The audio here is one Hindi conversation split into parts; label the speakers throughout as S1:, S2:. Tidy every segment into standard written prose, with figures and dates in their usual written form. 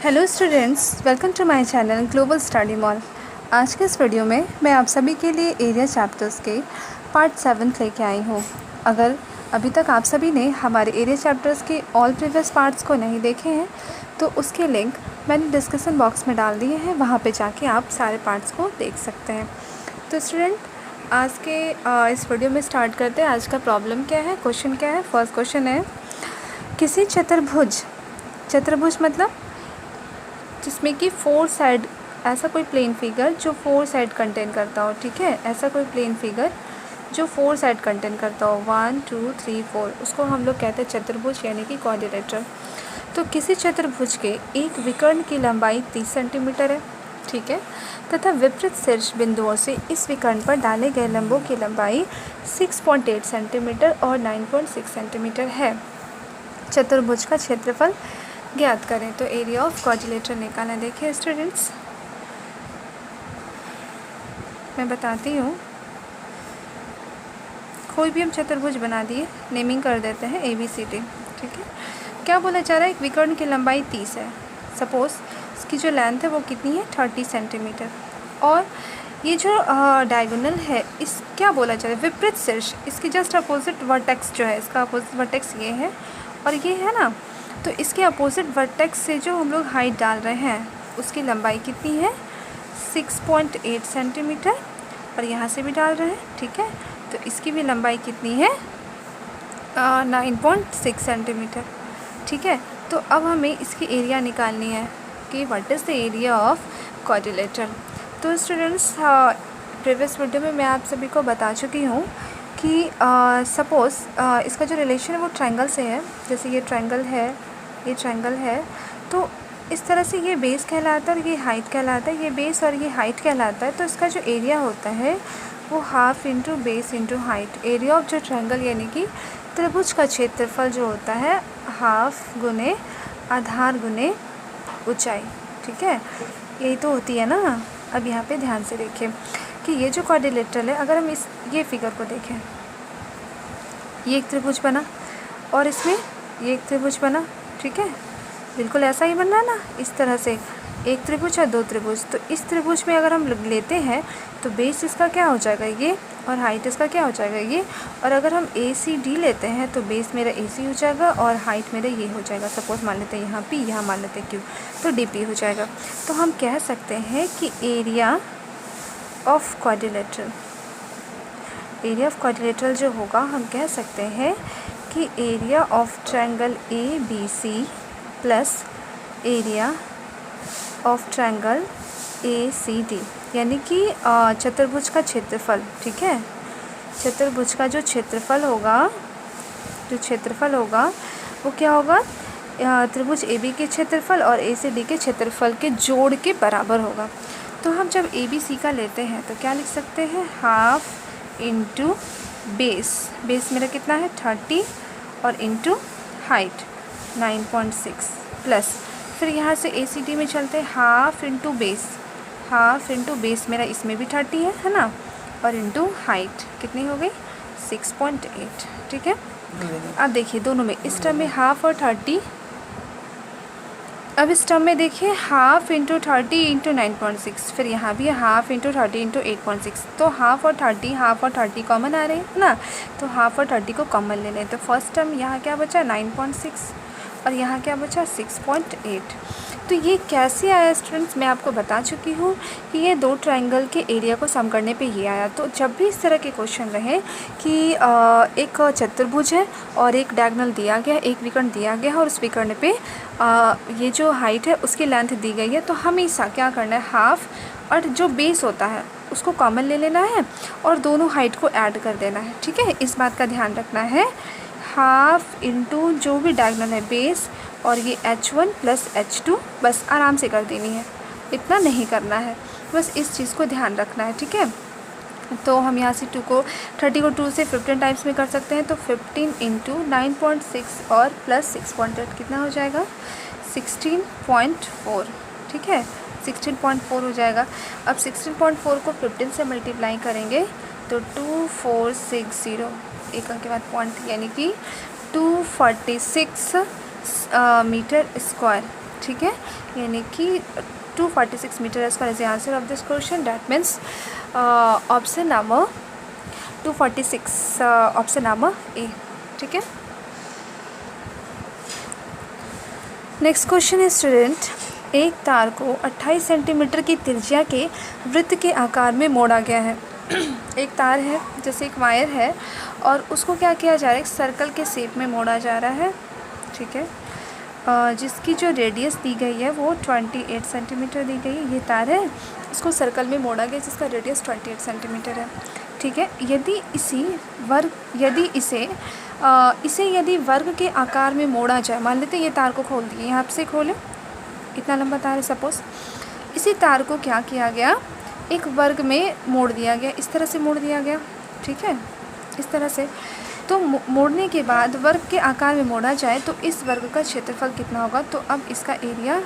S1: Hello students, welcome to my channel global study mall. आज के इस वीडियो में मैं आप सभी के लिए एरिया चैप्टर्स के पार्ट 7 लेके आई हूँ। अगर अभी तक आप सभी ने हमारे एरिया चैप्टर्स के ऑल प्रीवियस पार्ट्स को नहीं देखे हैं तो उसके लिंक मैंने डिस्क्रिप्शन बॉक्स में डाल दिए हैं, वहाँ पे जाके आप सारे पार्ट्स को देख सकते हैं। तो स्टूडेंट, आज के इस वीडियो में स्टार्ट करते हैं। आज का प्रॉब्लम क्या है, क्वेश्चन क्या है। फर्स्ट क्वेश्चन है, किसी चतुर्भुज मतलब जिसमें कि 4 साइड, ऐसा कोई प्लेन फिगर जो 4 साइड कंटेन करता हो। ठीक है, ऐसा कोई प्लेन फिगर जो 4 साइड कंटेन करता हो, 1 2 3 4, उसको हम लोग कहते हैं चतुर्भुज यानी कि क्वाड्रिलेटरल। तो किसी चतुर्भुज के एक विकर्ण की लंबाई 30 सेंटीमीटर है, ठीक है, तथा विपरीत शीर्ष बिंदुओं से इस विकर्ण पर डाले गए लंबों की लंबाई 6.8 सेंटीमीटर और 9.6 सेंटीमीटर है। चतुर्भुज का क्षेत्रफल ज्ञात करें। तो एरिया ऑफ क्वाड्रिलेटरल निकालना। देखिए स्टूडेंट्स, मैं बताती हूँ। कोई भी हम चतुर्भुज बना दिए, नेमिंग कर देते हैं ABCD। ठीक है, क्या बोला जा रहा है, एक विकर्ण की लंबाई 30 है। सपोज़ इसकी जो लेंथ है वो कितनी है, 30 सेंटीमीटर। और ये जो डायगोनल है, इस क्या बोला जा रहा है, विपरीत शीर्ष, इसकी जस्ट अपोजिट वर्टेक्स जो है, इसका अपोजिट वर्टेक्स ये है और ये है ना, तो इसके अपोजिट वर्टेक्स से जो हम लोग हाइट डाल रहे हैं उसकी लंबाई कितनी है, 6.8 सेंटीमीटर, और यहाँ से भी डाल रहे हैं। ठीक है, तो इसकी भी लंबाई कितनी है, 9.6 सेंटीमीटर। ठीक है, तो अब हमें इसकी एरिया निकालनी है कि what is the area of quadrilateral. तो स्टूडेंट्स, प्रीवियस वीडियो में मैं आप सभी को बता चुकी हूँ कि सपोज़ इसका जो रिलेशन है वो ट्रायंगल से है। जैसे ये ट्रायंगल है, ये ट्रायंगल है, तो इस तरह से ये बेस कहलाता है और ये हाइट कहलाता है। ये बेस और ये हाइट कहलाता है। तो इसका जो एरिया होता है वो half into base into height. Area of जो ट्रायंगल यानी कि त्रिभुज का क्षेत्रफल जो होता है हाफ गुने आधार गुने ऊंचाई। ठीक है, यही तो होती है ना। अब यहाँ पे ध्यान से देखें कि ये जो क्वाड्रिलेटरल है, अगर हम ये फिगर को देखें, ये एक त्रिभुज बना और इसमें ये एक त्रिभुज बना। ठीक है, बिल्कुल ऐसा ही बनना है ना, इस तरह से एक त्रिभुज और 2 त्रिभुज। तो इस त्रिभुज में अगर हम लेते हैं तो बेस इसका क्या हो जाएगा, ये, और हाइट इसका क्या हो जाएगा, ये। और अगर हम ACD लेते हैं तो बेस मेरा AC हो जाएगा और हाइट मेरा ये हो जाएगा। सपोज मान लेते हैं यहाँ P, यहाँ मान लेते हैं Q, तो DP हो जाएगा। तो हम कह सकते हैं कि area of quadrilateral, area of quadrilateral जो होगा, हम कह सकते हैं कि area of triangle ABC plus area of triangle ACD, यानी कि चतुर्भुज का क्षेत्रफल। ठीक है, चतुर्भुज का जो क्षेत्रफल होगा, वो क्या होगा, त्रिभुज AB के क्षेत्रफल और ACD के क्षेत्रफल के जोड़ के बराबर होगा। तो हम जब ABC का लेते हैं तो क्या लिख सकते हैं, हाफ इंटू बेस मेरा कितना है 30 और इंटू हाइट 9.6 प्लस, फिर यहाँ से ACD में चलते हैं, हाफ इंटू बेस मेरा इसमें भी 30 है ना, और इंटू हाइट कितनी हो गई 6.8। ठीक है, अब देखिए दोनों में, इस टर्म में हाफ और 30, अब इस टर्म में देखिए हाफ इंटू 30 इंटू 9.6, फिर यहाँ भी हाफ इंटू 30 इंटू 8.6। तो हाफ और 30 कॉमन आ रहे हैं ना, तो हाफ और 30 को कॉमन ले लें। तो फर्स्ट टर्म यहाँ क्या बचा 9.6 और यहाँ क्या बचा 6.8। तो ये कैसे आया स्टूडेंट्स, मैं आपको बता चुकी हूँ कि ये 2 ट्रायंगल के एरिया को सम करने पे ये आया। तो जब भी इस तरह के क्वेश्चन रहे कि एक चतुर्भुज है और एक डायगोनल दिया गया, एक विकर्ण दिया गया है और उस विकर्ण पे ये जो हाइट है उसकी लेंथ दी गई है, तो हमेशा क्या करना है, हाफ और जो बेस होता है उसको कॉमन ले लेना है और दोनों हाइट को ऐड कर देना है। ठीक है, इस बात का ध्यान रखना है। हाफ इंटू जो भी डायगोनल है बेस और ये H1 प्लस H2, बस आराम से कर देनी है, इतना नहीं करना है, बस इस चीज़ को ध्यान रखना है। ठीक है, तो हम यहाँ से 30 को 2 से 15 टाइम्स में कर सकते हैं। तो 15 इंटू 9.6 और प्लस 6.8 कितना हो जाएगा 16.4। ठीक है, 16.4 हो जाएगा। अब 16.4 को 15 से मल्टीप्लाई करेंगे तो 2460, एक अंक के बाद पॉइंट, यानी कि 246 मीटर स्क्वायर, ठीक है, यानी कि 246 metre square is the answer of this question. That means option number 246, option number A, ठीक है। नेक्स्ट क्वेश्चन है स्टूडेंट, एक तार को 28 सेंटीमीटर की त्रिज्या के वृत्त के आकार में मोड़ा गया है। एक तार है, जैसे एक वायर है, और उसको क्या किया जा रहा है, एक सर्कल के शेप में मोड़ा जा रहा है, ठीक है, जिसकी जो रेडियस दी गई है वो 28 सेंटीमीटर दी गई है। ये तार है, इसको सर्कल में मोड़ा गया जिसका रेडियस 28 सेंटीमीटर है, ठीक है। यदि यदि वर्ग के आकार में मोड़ा जाए, मान लेते हैं ये तार को खोल दिए, यहाँ से खोले, इतना लंबा तार है सपोज़, इसी तार को क्या किया गया, एक वर्ग में मोड़ दिया गया, इस तरह से मोड़ दिया गया, ठीक है, इस तरह से। तो मोड़ने के बाद वर्ग के आकार में मोड़ा जाए तो इस वर्ग का क्षेत्रफल कितना होगा, तो अब इसका एरिया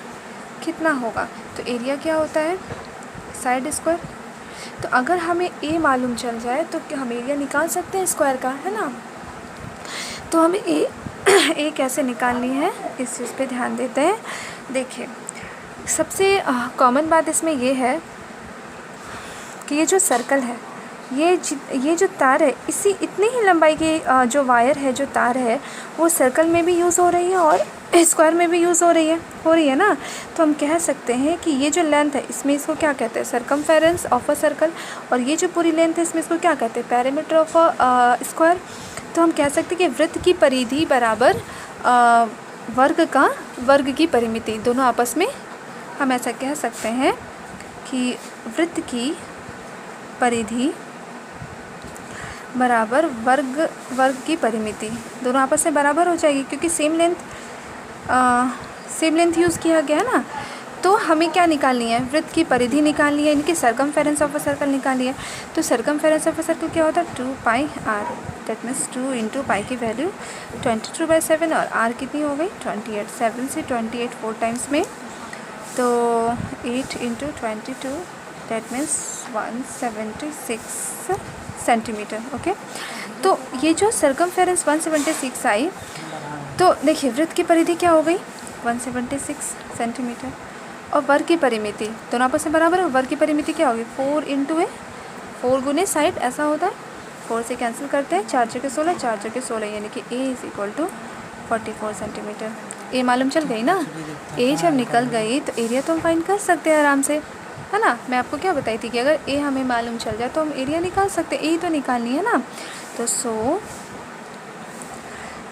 S1: कितना होगा, तो एरिया क्या होता है, साइड स्क्वायर। तो अगर हमें ए मालूम चल जाए तो हम एरिया निकाल सकते हैं स्क्वायर का, है ना। तो हमें ए कैसे निकालनी है, इस चीज़ पे ध्यान देते हैं। देखिए, सबसे कॉमन बात इसमें ये है कि ये जो सर्कल है, ये जो तार है, इसी इतनी ही लंबाई की जो वायर है, जो तार है, वो सर्कल में भी यूज़ हो रही है और स्क्वायर में भी यूज़ हो रही है ना। तो हम कह सकते हैं कि ये जो लेंथ है, इसमें इसको क्या कहते हैं, सरकमफेरेंस ऑफ अ सर्कल, और ये जो पूरी लेंथ है, इसमें इसको क्या कहते हैं, पेरीमीटर ऑफ अ स्क्वायर। तो हम कह सकते हैं कि वृत्त की परिधि बराबर वर्ग की परिमिति, दोनों आपस में हम ऐसा कह सकते हैं कि वृत्त की परिधि बराबर वर्ग की परिमिति, दोनों आपस में बराबर हो जाएगी, क्योंकि सेम लेंथ यूज़ किया गया है ना। तो हमें क्या निकालनी है, वृत्त की परिधि निकालनी है, इनकी सरकमफेरेंस ऑफ अ सर्कल निकालनी है। तो सरकमफेरेंस ऑफ अ सर्कल क्या होता है, 2πr, दैट मीन्स 2 × पाई की वैल्यू 22/7, और r कितनी हो गई, 28, 7 से 28 4 टाइम्स में, तो 8 × 22, दैट मीन्स 176 सेंटीमीटर, ओके। तो ये जो सरकमफेरेंस 176 आई, तो देखिए वृत्त की परिधि क्या हो गई, 176 सेंटीमीटर, और वर्ग की परिमिति दोनों आपस में बराबर है। वर्ग की परिमिति क्या होगी, 4 × 4 गुने साइड, ऐसा होता है, 4 से कैंसिल करते हैं, 4 × 16, 4 × 16, यानी कि a = 44 सेंटीमीटर। ए मालूम चल गई ना, ए जब निकल गई तो एरिया तो हम फाइंड कर सकते हैं आराम से, है ना। मैं आपको क्या बताई थी कि अगर ए हमें मालूम चल जाए तो हम एरिया निकाल सकते हैं, ए तो निकालनी है ना। तो so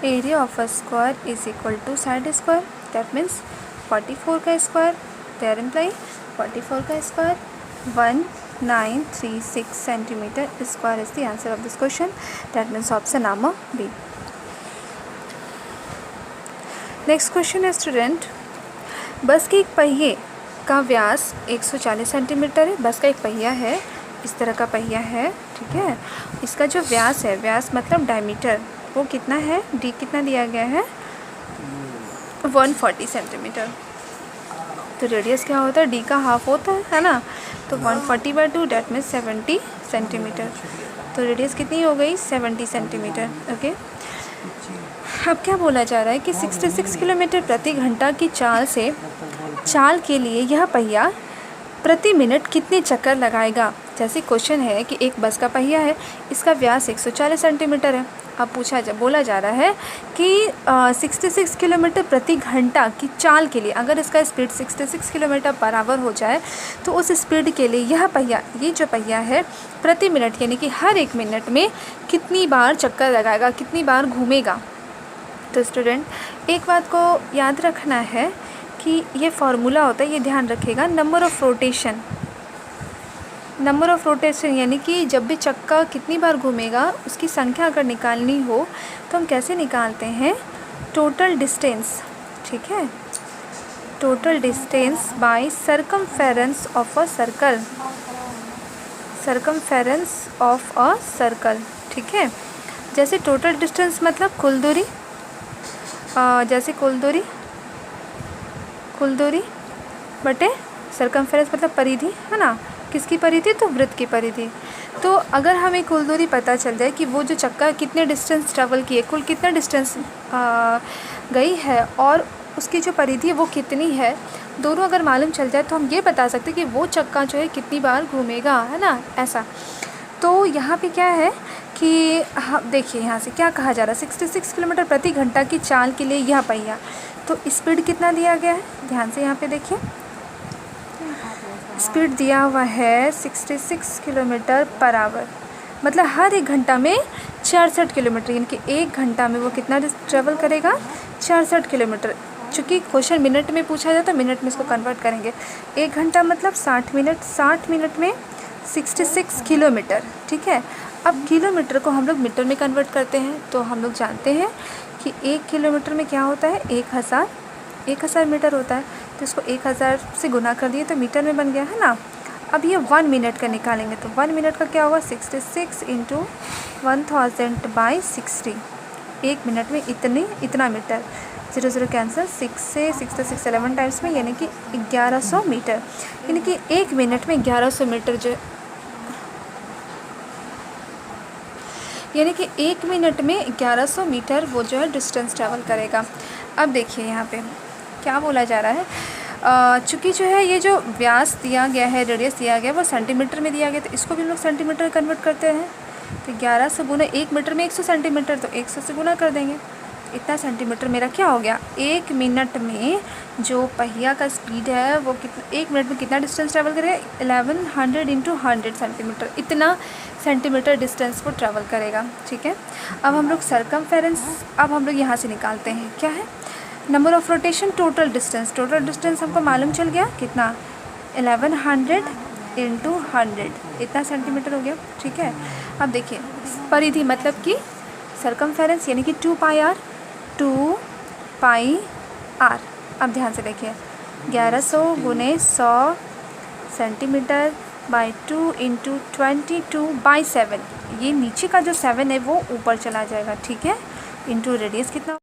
S1: area of a square is equal to side square, that means 44 का स्क्वायर, देयर इम्प्लाई 44 का square 1936 centimetre square is the answer of this question, that means option number B. Next question है स्टूडेंट, बस के एक पहिए का व्यास 140 सेंटीमीटर है। बस का एक पहिया है, इस तरह का पहिया है, ठीक है। इसका जो व्यास है, व्यास मतलब डायमीटर, वो कितना है, डी कितना दिया गया है, 140 सेंटीमीटर। तो रेडियस क्या होता है, डी का हाफ होता है ना। तो 140/2, डेट मीन्स 70 सेंटीमीटर। तो रेडियस कितनी हो गई, 70 सेंटीमीटर, ओके। अब क्या बोला जा रहा है कि 66 किलोमीटर प्रति घंटा की चाल के लिए यह पहिया प्रति मिनट कितने चक्कर लगाएगा। जैसे क्वेश्चन है कि एक बस का पहिया है, इसका व्यास 140 सेंटीमीटर है। अब बोला जा रहा है कि 66 किलोमीटर प्रति घंटा की चाल के लिए, अगर इसका स्पीड 66 किलोमीटर पर आवर हो जाए तो उस स्पीड के लिए ये जो पहिया है प्रति मिनट, यानी कि हर 1 मिनट में कितनी बार चक्कर लगाएगा, कितनी बार घूमेगा। तो स्टूडेंट एक बात को याद रखना है कि ये फार्मूला होता है, ये ध्यान रखिएगा, नंबर ऑफ़ रोटेशन, यानी कि जब भी चक्का कितनी बार घूमेगा उसकी संख्या अगर निकालनी हो तो हम कैसे निकालते हैं, टोटल डिस्टेंस, ठीक है, total distance by circumference of a circle, ठीक है। जैसे टोटल डिस्टेंस मतलब कुल दूरी, जैसे कुल दूरी बटे सरकमफेरेंस मतलब परिधि, है ना। किसकी परिधि? तो वृत्त की परिधि। तो अगर हमें कुल दूरी पता चल जाए कि वो जो चक्का कितने डिस्टेंस ट्रेवल किए, कुल कितना डिस्टेंस गई है और उसकी जो परिधि वो कितनी है, दोनों अगर मालूम चल जाए तो हम ये बता सकते हैं कि वो चक्का जो है कितनी बार घूमेगा, है ना, ऐसा। तो यहाँ पे क्या है कि हम देखिए यहाँ से क्या कहा जा रहा है, 66 किलोमीटर प्रति घंटा की चाल के लिए यह पहिया। तो स्पीड कितना दिया गया है, ध्यान से यहाँ पे देखिए, स्पीड दिया हुआ है 66 किलोमीटर पर आवर, मतलब हर एक घंटा में 66 किलोमीटर, यानी कि एक घंटा में वो कितना ट्रेवल करेगा? 66 किलोमीटर। चूँकि क्वेश्चन मिनट में पूछा जाए तो मिनट में इसको कन्वर्ट करेंगे। एक घंटा मतलब 60 मिनट, 60 मिनट में 66 किलोमीटर, ठीक है। अब किलोमीटर को हम लोग मीटर में कन्वर्ट करते हैं, तो हम लोग जानते हैं कि 1 किलोमीटर में क्या होता है? 1000 मीटर होता है। तो इसको 1000 से गुना कर दिए तो मीटर में बन गया, है ना। अब ये 1 मिनट का निकालेंगे तो 1 मिनट का क्या होगा? 66 इंटू 1000/60। 1 मिनट में इतना मीटर। 0 कैंसिल, 6 से 6 11 टाइम्स में, यानी कि 1100 मीटर, यानी कि 1 मिनट में 1100 मीटर जो, यानी कि 1 मिनट में 1100 मीटर वो जो है डिस्टेंस ट्रैवल करेगा। अब देखिए यहाँ पे क्या बोला जा रहा है, चूँकि जो है ये जो व्यास दिया गया है, रेडियस दिया गया है वो सेंटीमीटर में दिया गया, तो इसको भी हम लोग सेंटीमीटर कन्वर्ट करते हैं। तो 1100 गुना 1 मीटर में 100 सेंटीमीटर, तो 100 से गुना कर देंगे। इतना सेंटीमीटर मेरा क्या हो गया? 1 मिनट में जो पहिया का स्पीड है वो कितना, 1 मिनट में कितना डिस्टेंस ट्रैवल करेगा? 1100 इंटू 100 सेंटीमीटर, इतना सेंटीमीटर डिस्टेंस वो ट्रैवल करेगा, ठीक है। अब हम लोग सरकमफेरेंस, अब हम लोग यहाँ से निकालते हैं, क्या है? Number of rotation, total distance हमको मालूम चल गया कितना? 1100 इंटू 100, इतना सेंटीमीटर हो गया, ठीक है। अब देखिए परिधि मतलब कि सरकमफेरेंस, यानी कि 2πr, 2πr। अब ध्यान से देखिए, 1100 गुने 100 सेंटीमीटर बाई 2 इंटू 22/7, ये नीचे का जो 7 है वो ऊपर चला जाएगा, ठीक है, इंटू रेडियस कितना?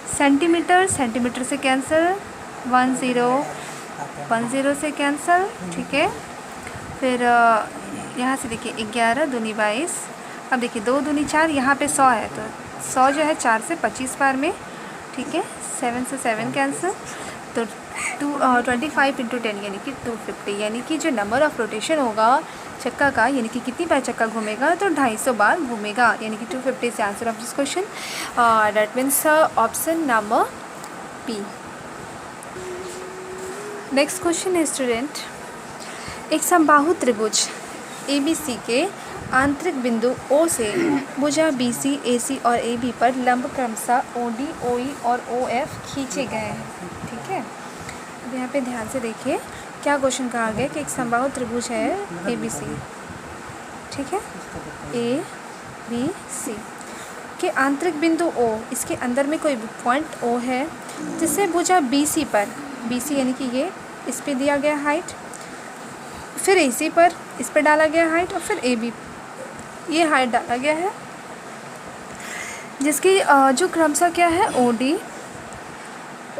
S1: सेंटीमीटर से कैंसिल, 10 से कैंसिल, ठीक है। फिर यहाँ से देखिए 11 दूनी 22, अब देखिए 2 दूनी 4, यहाँ पे 100 है तो 100 जो है 4 से 25 बार में, ठीक है। 7 से 7 कैंसिल, तो 25 इंटू 10 यानी कि 250, यानी कि जो नंबर ऑफ़ रोटेशन होगा चक्का का, यानी कि कितनी बार चक्का घूमेगा? तो 250 बार घूमेगा, यानी कि 250 से answer of this question, that means option number B. Next question है स्टूडेंट, एक समबाहु त्रिभुज ABC के आंतरिक बिंदु O से भुजा BC, AC और AB पर लंब क्रमशः OD, OE और OF खींचे गए हैं, ठीक है। अब यहाँ पे ध्यान से देखिए क्या क्वेश्चन कहा गया कि एक समबाहु त्रिभुज है ABC, ठीक है, ABC के आंतरिक बिंदु O, इसके अंदर में कोई पॉइंट O है जिससे भुजा BC पर, BC यानी कि ये इस पे दिया गया हाइट, फिर AC पर इस पे डाला गया हाइट, और फिर AB ये हाइट डाला गया है, जिसकी जो क्रमशः क्या है? OD,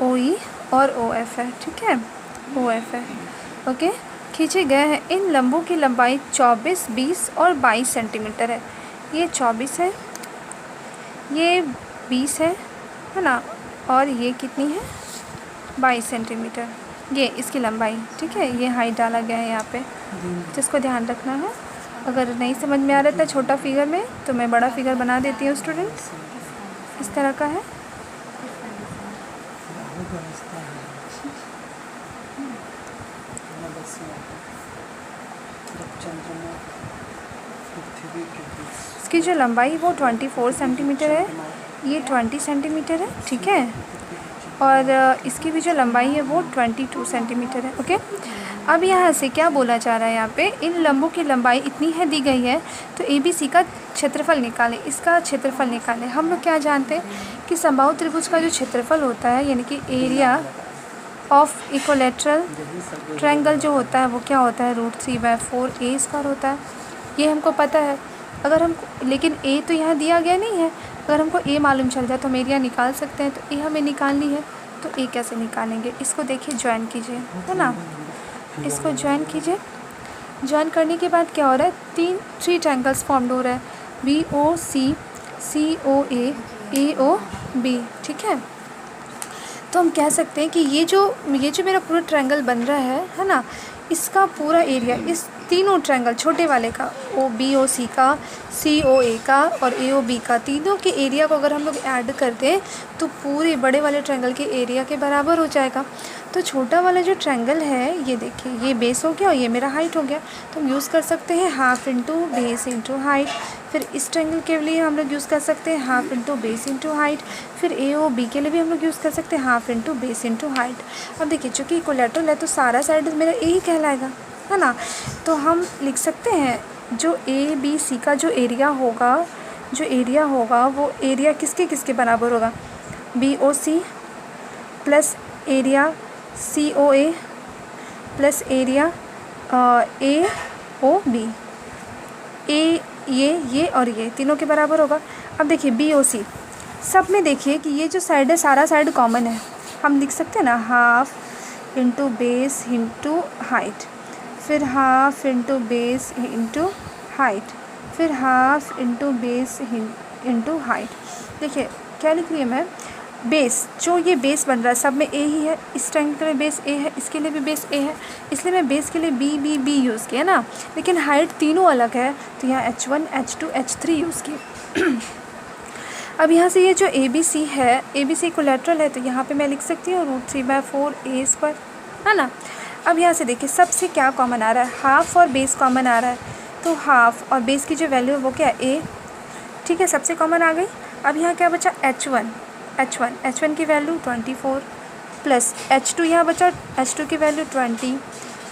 S1: OE और OF है, ठीक है, OF है, ओके, खींचे गए हैं। इन लंबों की लंबाई 24, 20 और 22 सेंटीमीटर है। ये 24 है, ये 20 है ना, और ये कितनी है? 22 सेंटीमीटर, ये इसकी लंबाई, ठीक है। ये हाइट डाला गया है यहाँ पे, जिसको ध्यान रखना है। अगर नहीं समझ में आ रहा था छोटा फिगर में तो मैं बड़ा फिगर बना देती हूँ स्टूडेंट्स, इस तरह का है। इसकी जो लंबाई वो 24 सेंटीमीटर है, ये 20 सेंटीमीटर है, ठीक है, और इसकी भी जो लंबाई है वो 22 सेंटीमीटर है, ओके। अब यहाँ से क्या बोला जा रहा है, यहाँ पे इन लंबों की लंबाई इतनी है दी गई है, तो ABC का क्षेत्रफल निकालें, इसका क्षेत्रफल निकालें। हम लोग क्या जानते हैं कि समबाहु त्रिभुज का जो क्षेत्रफल होता है, यानी कि एरिया ऑफ इक्विलैटरल ट्रायंगल जो होता है वो क्या होता है? √3/4A² होता है, ये हमको पता है। अगर हमको, लेकिन A तो यहाँ दिया गया नहीं है, अगर हमको A मालूम चल जाए तो हम एरिया निकाल सकते हैं, तो A हमें निकालनी है, तो ए कैसे निकालेंगे, इसको देखिए ज्वाइन कीजिए, है ना, इसको ज्वाइन कीजिए। ज्वाइन करने के बाद क्या हो रहा है, थ्री ट्रायंगल्स फॉर्म्ड हो रहा है, BOC, COA, AOB, ठीक है। तो हम कह सकते हैं कि ये जो मेरा पूरा ट्रायंगल बन रहा है ना, इसका पूरा एरिया, इस तीनों ट्रायंगल छोटे वाले का, BOC का, COA का और AOB का, तीनों के एरिया को अगर हम लोग ऐड कर दें तो पूरे बड़े वाले ट्रायंगल के एरिया के बराबर हो जाएगा। तो छोटा वाला जो ट्रायंगल है, ये देखिए, ये बेस हो गया और ये मेरा हाइट हो गया। तो हम यूज़ कर सकते हैं half into base into height. फिर इस ट्रायंगल के लिए हम लोग यूज़ कर सकते हैं half into base into height. फिर AOB के लिए भी हम लोग यूज़ कर सकते हैं half into base into height. अब देखिए, चूँकि इक्विलैटरल है तो सारा साइड मेरा ए ही कहलाएगा, है ना। तो हम लिख सकते हैं जो ABC का जो एरिया होगा वो एरिया किसके बराबर होगा, BOC plus area COA plus area AOB। ये और ये तीनों के बराबर होगा। अब देखिए BOC, सब में देखिए कि ये जो साइड है सारा साइड कॉमन है, हम लिख सकते हैं ना half into base into height, फिर half into base into height, फिर half into base into height. देखिए क्या लिख रही है मैं, बेस, जो ये बेस बन रहा है सब में ए ही है, इस ट्रायंगल के लिए बेस ए है, इसके लिए भी बेस ए है, इसलिए मैं बेस के लिए बी यूज़ किया ना। लेकिन हाइट तीनों अलग है तो यहाँ H1, H2, H3 यूज़ की। अब यहाँ से ये जो ABC है, ABC इक्विलैटरल है, तो यहाँ पे मैं लिख सकती हूँ √3/4a², है ना। अब यहाँ से देखिए सबसे क्या कॉमन आ रहा है, हाफ और बेस कॉमन आ रहा है, तो हाफ और बेस की जो वैल्यू है वो क्या है, a, ठीक है, सबसे कॉमन आ गई। अब यहाँ क्या बचा, H1 की वैल्यू 24 प्लस H2 यहाँ बचा, H2 की वैल्यू 20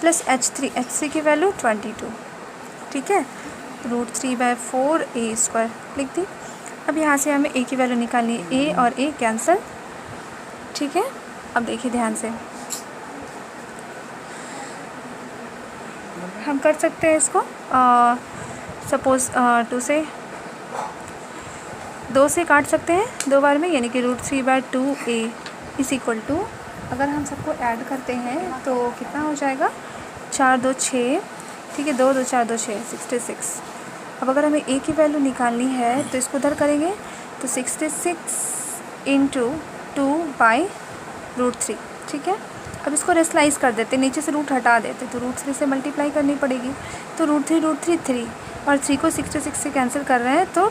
S1: प्लस H3 की वैल्यू 22, ठीक है, √3/4a² लिख दी। अब यहाँ से हमें a की वैल्यू निकालनी है, a और a कैंसिल, ठीक है। अब देखिए ध्यान से, हम कर सकते हैं इसको सपोज़ 2 से काट सकते हैं 2 बार में, यानी कि √3/2a इज इक्वल टू, अगर हम सबको ऐड करते हैं तो कितना हो जाएगा, 4 2 6, ठीक है, 2 2 4 2 6 66। अब अगर हमें a की वैल्यू निकालनी है तो इसको उधर करेंगे तो 66 इंटू 2/√3, ठीक है। अब इसको रेस्लाइज कर देते, नीचे से रूट हटा देते, तो √3 से मल्टीप्लाई करनी पड़ेगी, तो √3 3 और 3 को 66 से कैंसिल कर रहे हैं तो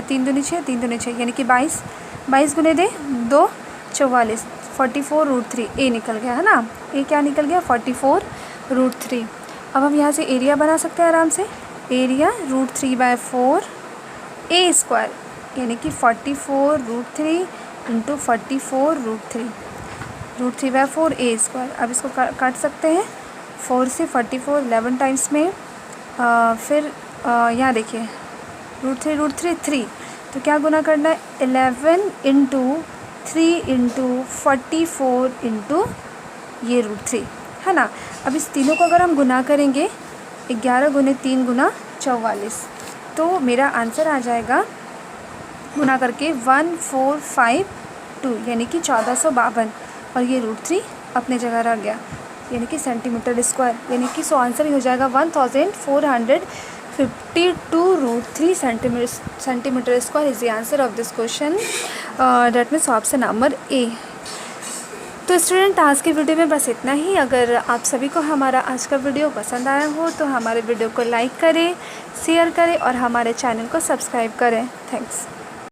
S1: 3 दूनी 6, 3 दूनी 6, यानी कि 22 गुने 2 44, 44√3 a निकल गया, है ना। a क्या निकल गया, 44√3। अब हम यहाँ से एरिया बना सकते हैं आराम से, एरिया √3/4a², यानी कि 44√3 इंटू 44√3, √3/4a²। अब इसको काट सकते हैं 4 से 44 11 टाइम्स में, फिर यहाँ देखिए √3 3, तो क्या गुना करना है, 11 इंटू 3 इंटू 44 इंटू ये √3, है ना। अब इस तीनों को अगर हम गुना करेंगे, 11 गुने 3 गुना 44, तो मेरा आंसर आ जाएगा गुना करके 1452, यानी कि 1452, और ये √3 अपने जगह रह गया, यानी कि सेंटीमीटर स्क्वायर, यानी कि सो आंसर ही हो जाएगा 1452 √3 centimetre square is the answer of this question, that means option number ए। तो स्टूडेंट, आज की वीडियो में बस इतना ही। अगर आप सभी को हमारा आज का वीडियो पसंद आया हो तो हमारे वीडियो को लाइक करें, शेयर करें और हमारे चैनल को सब्सक्राइब करें। थैंक्स।